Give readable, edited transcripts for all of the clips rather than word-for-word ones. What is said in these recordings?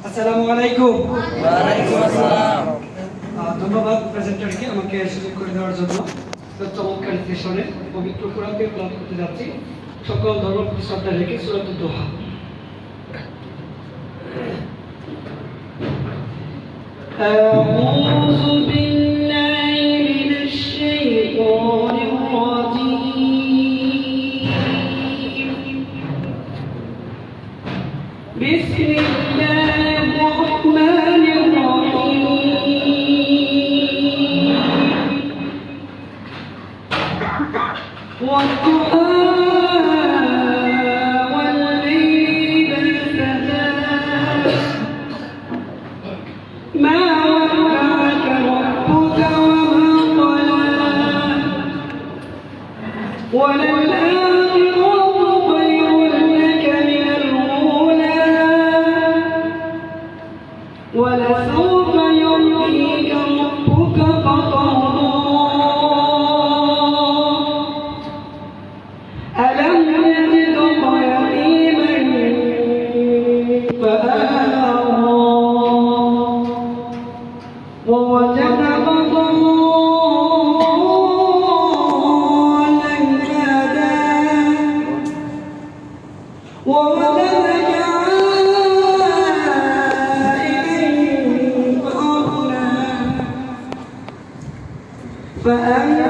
আসসালামু আলাইকুম। ওয়া আলাইকুম আসসালাম। ধন্যবাদ প্রেজেন্টারকে আমাকে সুযোগ করে দেওয়ার জন্য। চমৎকার সেশনে পবিত্র কোরআন থেকে তেলাওয়াত করতে যাচ্ছি। সকল ধর্ম প্রতি শ্রদ্ধা রেখে সূরাতুদ দোহা। أعوذ بالله من الشيطان الرجيم. بسم الله الرحمن الرحيم. والضحى والليل إذا سجى ما ودعك ربك وما قلى وللآخرة خير لك من الأولى ولسوف يعطيك ربك فترضى ألم يجدك يتيما فآوى ووجدك ضالا فهدى ووجدك عائلا فأغنى فأما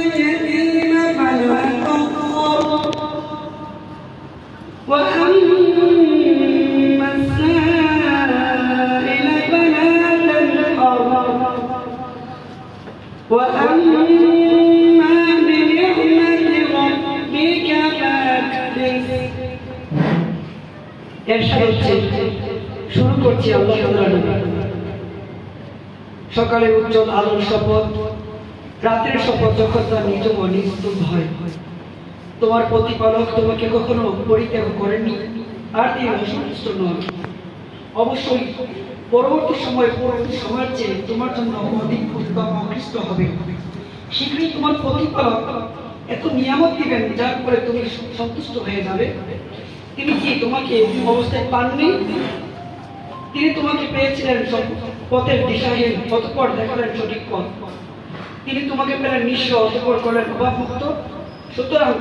اليتيم فلا تقهر وأما السائل فلا تنهر وأما بنعمة ربك فحدث এরশাদ হচ্ছে শুরু করছি আল্লাহ তাআলার নামে। সকালে উজ্জ্বল আলোর শপথ, রাতের শপথ যখন তার নিজ অনির্বচন হয়। তোমার প্রতিপালক তোমাকে কখনো পরিত্যাগ করেননি, আর তিনি অসন্তুষ্ট নন। অবশ্যই পরবর্তী সময়ের চেয়ে তোমার জন্য অধিক উত্তম অকৃষ্ট হবে। শীঘ্রই তোমার প্রতিপালক এত নিয়ামত দিবেন যার উপরে তুমি সন্তুষ্ট হয়ে যাবে। তিনি কি তোমাকে অবস্থায় পাননি? তিনি তোমাকে পেয়েছিলেন পথের দিশাহীন, অতঃপর দেখালেন সঠিক পথ। তিনি তোমাকে পেলেন নিঃস্ব, অতঃপর করলেন অভাবমুক্ত। সুতরাং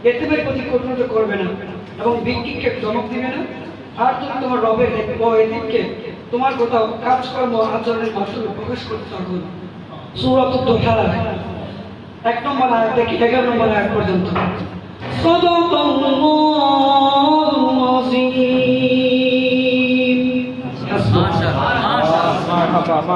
এতিমের প্রতি কটুতা করবে না এবং ভিক্ষুককে ধমক দিবে না। আর তুমি তোমার রবের এতিমকে তোমার কোথাও কাজকর্ম আচরণের মাধ্যমে প্রকাশ করতে থাকো। সূরাতুদ দোহা 1 নম্বর আয়াত থেকে 11 নম্বর আয়াত পর্যন্ত। সাদাকাল্লাহুল আযীম। মাশাআল্লাহ।